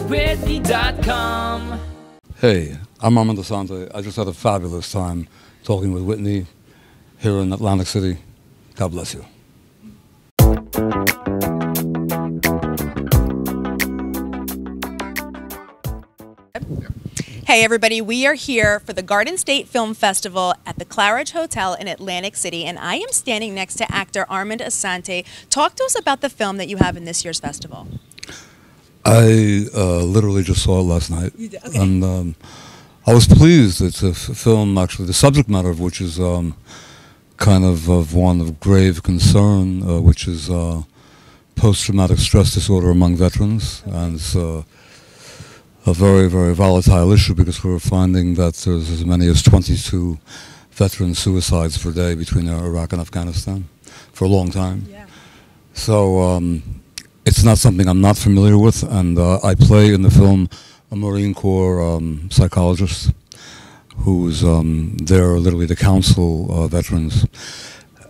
GoToWhitney.com. Hey, I'm Armand Assante. I just had a fabulous time talking with Whitney here in Atlantic City. God bless you. Hey everybody, we are here for the Garden State Film Festival at the Claridge Hotel in Atlantic City, and I am standing next to actor Armand Assante. Talk to us about the film that you have in this year's festival. I literally just saw it last night. You did? Okay. And I was pleased. It's a film, actually, the subject matter of which is kind of one of grave concern, which is post-traumatic stress disorder among veterans. Okay. And it's a very, very volatile issue because we're finding that there's as many as 22 veteran suicides per day between Iraq and Afghanistan for a long time. Yeah. So it's not something I'm not familiar with, and I play in the film a Marine Corps psychologist who's there literally to counsel veterans.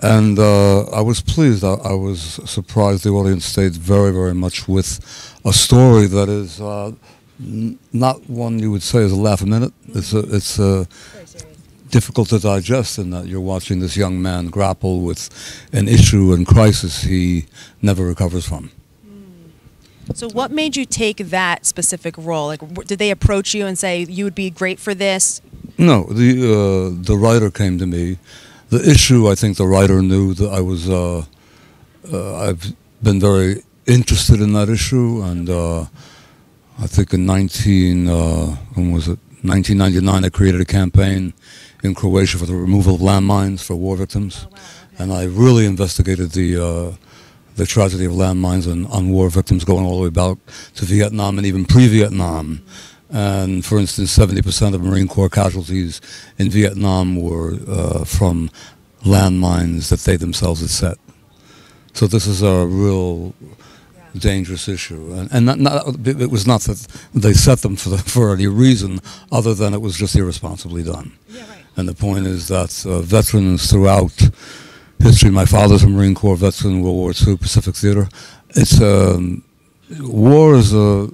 And I was pleased. I was surprised the audience stayed very, very much with a story that is not one you would say is a laugh a minute. It's difficult to digest in that you're watching this young man grapple with an issue and crisis he never recovers from. So what made you take that specific role? Like, did they approach you and say you would be great for this? No, the writer came to me. The issue, I think the writer knew that I was. I've been very interested in that issue, and I think in 1999, I created a campaign in Croatia for the removal of landmines for war victims. Oh, wow, okay. And I really investigated the tragedy of landmines on war victims going all the way back to Vietnam and even pre-Vietnam. And for instance, 70% of Marine Corps casualties in Vietnam were from landmines that they themselves had set. So this is a real dangerous issue, and it was not that they set them for any reason other than it was just irresponsibly done. Yeah, right. And the point is that veterans throughout history, my father's a Marine Corps veteran, World War II, Pacific Theater. It's war is a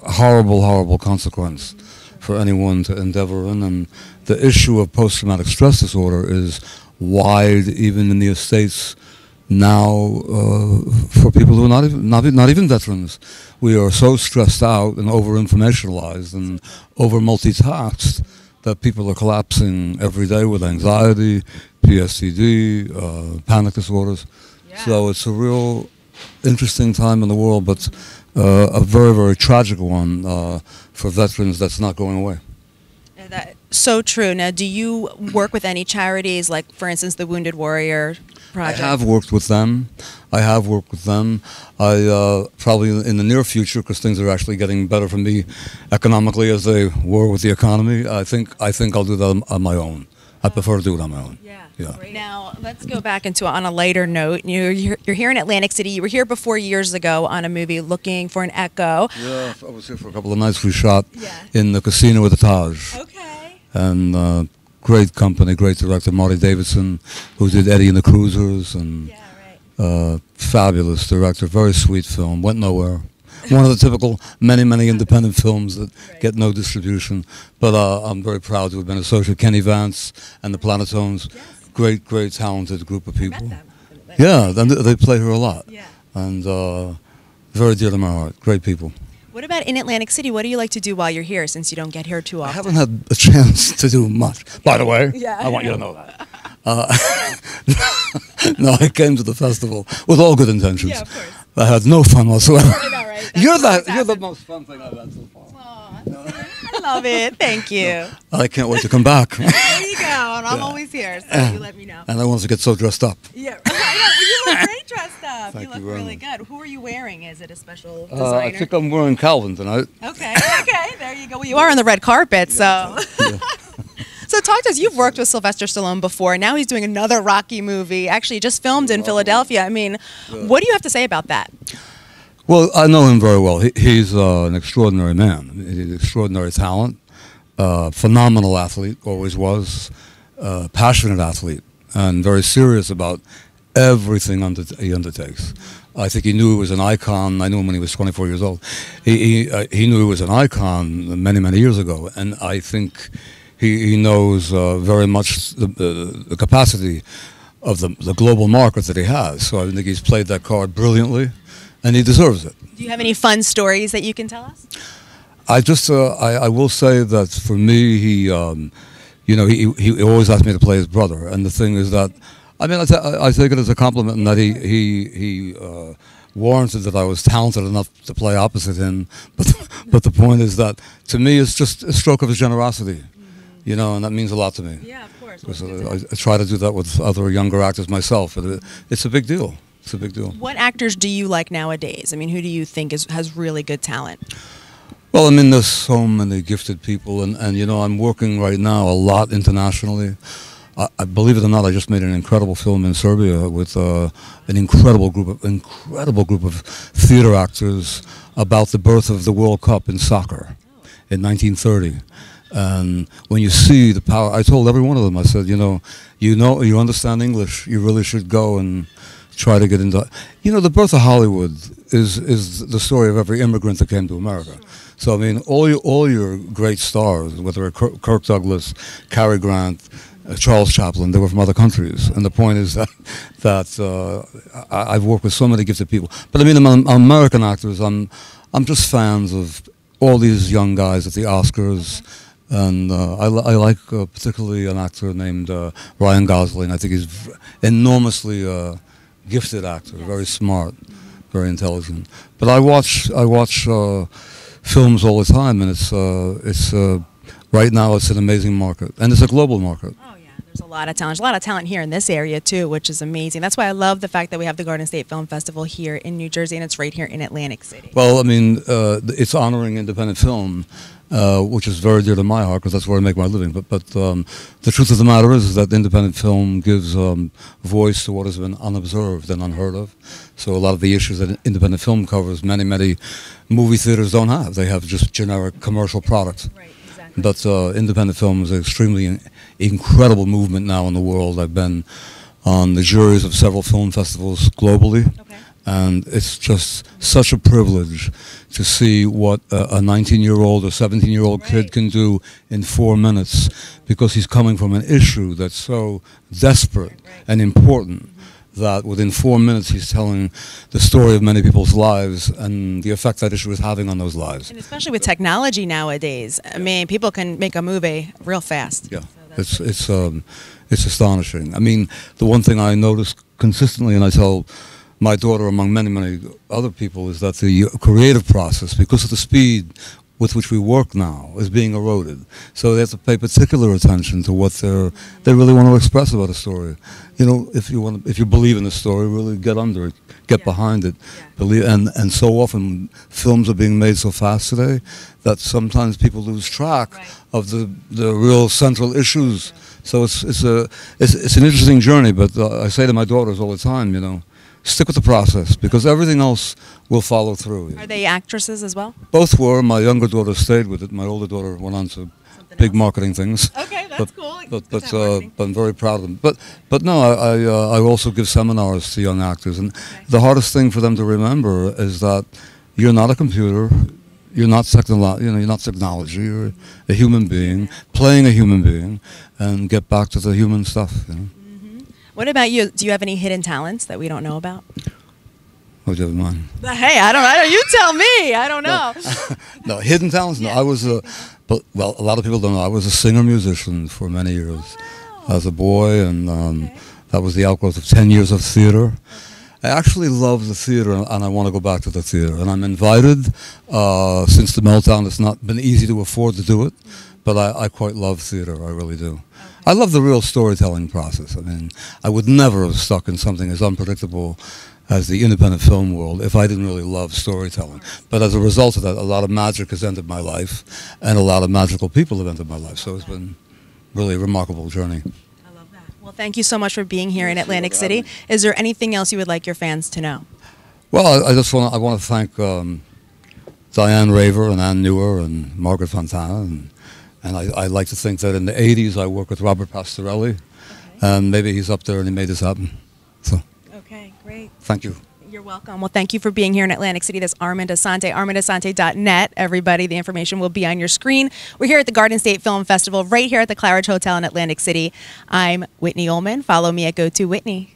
horrible, horrible consequence for anyone to endeavor in, and the issue of post-traumatic stress disorder is wide, even in the States. Now, for people who are not even veterans, we are so stressed out and over-informationalized and over-multitasked that people are collapsing every day with anxiety, PTSD, panic disorders. Yeah. So it's a real interesting time in the world, but a very, very tragic one for veterans that's not going away. That's so true. Now, do you work with any charities, like, for instance, the Wounded Warrior Project? I have worked with them. I probably in the near future, because things are actually getting better for me economically as they were with the economy, I think I'll do that on my own. I prefer to do it on my own. Yeah. Now, let's go back on a lighter note. You're here in Atlantic City. You were here before years ago on a movie, Looking for an Echo. Yeah, I was here for a couple of nights. We shot in the casino at the Taj. Okay. And great company, great director, Marty Davidson, who did Eddie and the Cruisers, and fabulous director, very sweet film, went nowhere. One of the typical many independent films that get no distribution. But I'm very proud to have been associated with Kenny Vance and the Planetones. Yes. Great, talented group of people. I met them. Yeah, they play her a lot. Yeah. And very dear to my heart. Great people. What about in Atlantic City? What do you like to do while you're here, since you don't get here too often? I haven't had a chance to do much. By the way, I want you to know that. No, I came to the festival with all good intentions. Yeah, of course. I had no fun whatsoever. I know, right? You're the most fun thing I've had so far. I love it. Thank you. No, I can't wait to come back. There you go. And I'm always here, so you let me know. And I want to get so dressed up. Yeah, I know. You look great dressed up. You look really good. Who are you wearing? Is it a special designer? I think I'm wearing Calvin tonight. Okay. There you go. Well, you are on the red carpet, so. Yeah. So talk to us. You've worked with Sylvester Stallone before. Now he's doing another Rocky movie. Actually, just filmed in Philadelphia. I mean, what do you have to say about that? Well, I know him very well. He's an extraordinary man. He's extraordinary talent, phenomenal athlete, always was, passionate athlete, and very serious about everything he undertakes. I think he knew he was an icon. I knew him when he was 24 years old. He knew he was an icon many, many years ago, and I think he knows very much the capacity of the global market that he has. So I think he's played that card brilliantly, and he deserves it. Do you have any fun stories that you can tell us? I will say that for me, he always asked me to play his brother, and the thing is that, I mean, I take it as a compliment in that he warranted that I was talented enough to play opposite him, but the point is that to me it's just a stroke of his generosity, and that means a lot to me. Yeah, of course. Because I try to do that with other younger actors myself, and it's a big deal. It's a big deal. What actors do you like nowadays? I mean, who do you think has really good talent? Well, I mean, there's so many gifted people, and I'm working right now a lot internationally. I believe it or not, I just made an incredible film in Serbia with an incredible group of theater actors about the birth of the World Cup in soccer in 1930. And when you see the power, I told every one of them, I said, you understand English, you really should go and try to get into. The birth of Hollywood is the story of every immigrant that came to America. So I mean, all your great stars, whether Kirk Douglas, Cary Grant, Charles Chaplin, they were from other countries. And the point is that I've worked with so many gifted people. But I mean, among American actors, I'm just fans of all these young guys at the Oscars. And I like particularly an actor named Ryan Gosling. I think he's enormously gifted actor, very smart, very intelligent. But I watch films all the time, and it's right now it's an amazing market, and it's a global market. Oh yeah, there's a lot of talent. There's a lot of talent here in this area too, which is amazing. That's why I love the fact that we have the Garden State Film Festival here in New Jersey, and it's right here in Atlantic City. Well, I mean, it's honoring independent film, which is very dear to my heart because that's where I make my living. But the truth of the matter is that independent film gives voice to what has been unobserved and unheard of. So a lot of the issues that independent film covers, many movie theaters don't have. They have just generic commercial products. Right, exactly. But independent film is an extremely incredible movement now in the world. I've been on the juries of several film festivals globally. Okay. And it's just such a privilege to see what a 19-year-old or 17-year-old kid can do in 4 minutes, because he's coming from an issue that's so desperate and important that within 4 minutes he's telling the story of many people's lives and the effect that issue is having on those lives. And especially with technology nowadays, I mean, people can make a movie real fast. Yeah, so it's astonishing. I mean, the one thing I notice consistently, and I tell my daughter, among many other people, is that the creative process, because of the speed with which we work now, is being eroded. So they have to pay particular attention to what they really want to express about a story. If you believe in the story, really get under it, get behind it, believe. And so often films are being made so fast today that sometimes people lose track of the real central issues. So it's an interesting journey. But I say to my daughters all the time, stick with the process, because everything else will follow through. Are they actresses as well? Both were. My younger daughter stayed with it. My older daughter went on to big marketing things. Okay, that's cool. But I'm very proud of them. But no, I also give seminars to young actors, and the hardest thing for them to remember is that you're not a computer, you're not technology. You're a human being playing a human being, and get back to the human stuff. What about you? Do you have any hidden talents that we don't know about? What do you have in mind? Hey, I don't know. You tell me. I don't know. No, hidden talents? No, I was a lot of people don't know. I was a singer-musician for many years as a boy, and that was the outgrowth of 10 years of theater. I actually love the theater, and I want to go back to the theater. And I'm invited. Since the meltdown, it's not been easy to afford to do it, but I quite love theater. I really do. I love the real storytelling process. I mean, I would never have stuck in something as unpredictable as the independent film world if I didn't really love storytelling. But as a result of that, a lot of magic has entered my life, and a lot of magical people have entered my life. So it's been really a remarkable journey. I love that. Well, thank you so much for being here in Atlantic City. Is there anything else you would like your fans to know? Well, I want to thank Diane Raver and Ann Newer and Margaret Fontana, and I like to think that in the 80s I worked with Robert Pastorelli, and maybe he's up there and he made this happen. So. Great. Thank you. You're welcome. Well, thank you for being here in Atlantic City. That's Armand Assante, armandassante.net. Everybody, the information will be on your screen. We're here at the Garden State Film Festival right here at the Claridge Hotel in Atlantic City. I'm Whitney Ullman. Follow me at GoToWhitney.